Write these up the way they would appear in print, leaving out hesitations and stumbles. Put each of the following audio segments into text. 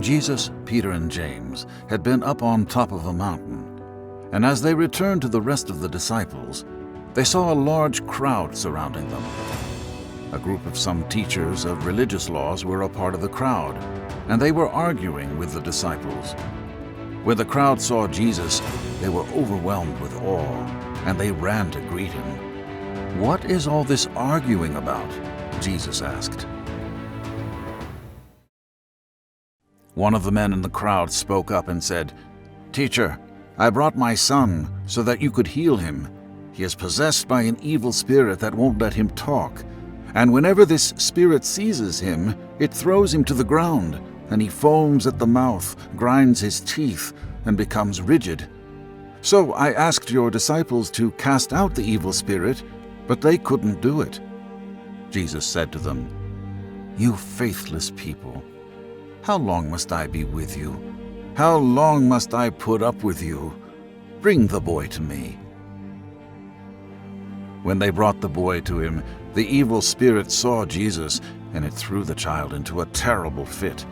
Jesus, Peter, and James had been up on top of a mountain, and as they returned to the rest of the disciples, they saw a large crowd surrounding them. A group of some teachers of religious laws were a part of the crowd, and they were arguing with the disciples. When the crowd saw Jesus, they were overwhelmed with awe, and they ran to greet him. "What is all this arguing about?" Jesus asked. One of the men in the crowd spoke up and said, "Teacher, I brought my son so that you could heal him. He is possessed by an evil spirit that won't let him talk. And whenever this spirit seizes him, it throws him to the ground, and he foams at the mouth, grinds his teeth, and becomes rigid. So I asked your disciples to cast out the evil spirit, but they couldn't do it." Jesus said to them, "You faithless people, how long must I be with you? How long must I put up with you? Bring the boy to me." When they brought the boy to him, the evil spirit saw Jesus, and it threw the child into a terrible fit.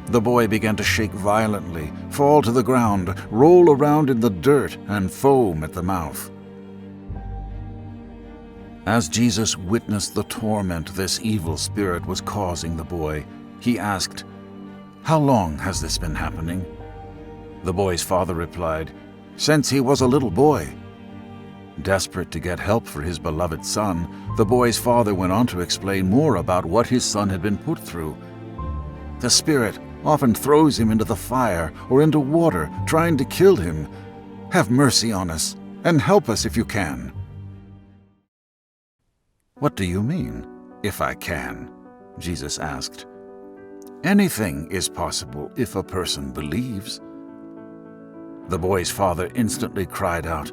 The boy began to shake violently, fall to the ground, roll around in the dirt, and foam at the mouth. As Jesus witnessed the torment this evil spirit was causing the boy, he asked, "How long has this been happening?" The boy's father replied, "Since he was a little boy." Desperate to get help for his beloved son, the boy's father went on to explain more about what his son had been put through. "The spirit often throws him into the fire or into water, trying to kill him. Have mercy on us, and help us if you can." "What do you mean, if I can?" Jesus asked. "Anything is possible if a person believes." The boy's father instantly cried out,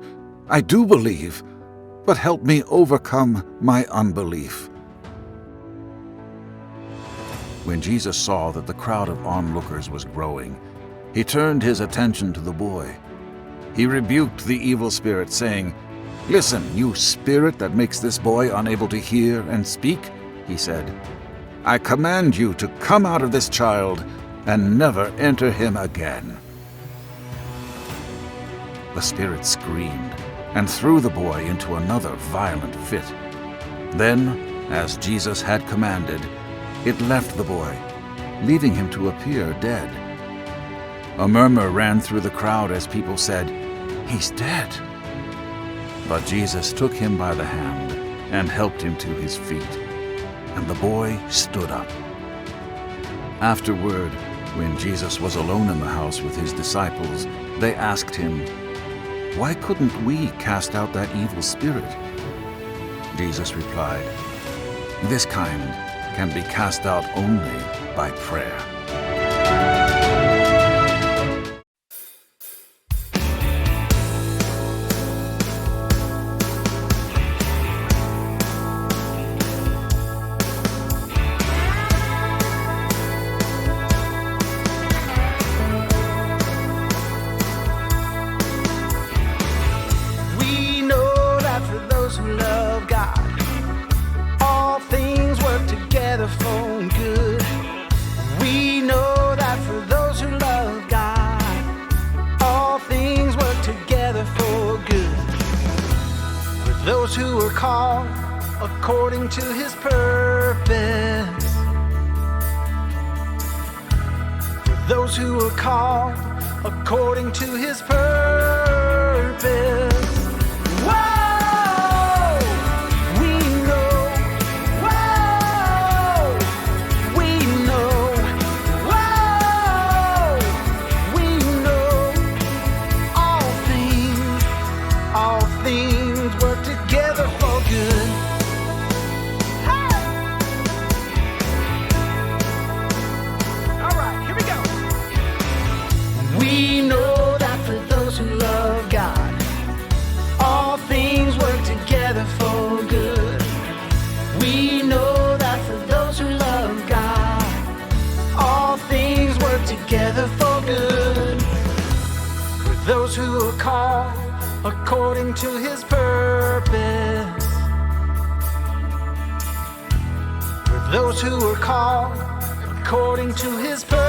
"I do believe, but help me overcome my unbelief." When Jesus saw that the crowd of onlookers was growing, he turned his attention to the boy. He rebuked the evil spirit, saying, "Listen, you spirit that makes this boy unable to hear and speak," he said, "I command you to come out of this child and never enter him again." The spirit screamed and threw the boy into another violent fit. Then, as Jesus had commanded, it left the boy, leaving him to appear dead. A murmur ran through the crowd as people said, "He's dead." But Jesus took him by the hand and helped him to his feet, and the boy stood up. Afterward, when Jesus was alone in the house with his disciples, they asked him, "Why couldn't we cast out that evil spirit?" Jesus replied, "This kind can be cast out only by prayer." We know that for those who love God, all things work together for good. We know that for those who love God, all things work together for good. For those who are called according to His purpose. For those who are called according to His purpose. We know that for those who love God, all things work together for good. We know that for those who love God, all things work together for good. For those who are called according to His purpose. For those who are called according to His purpose.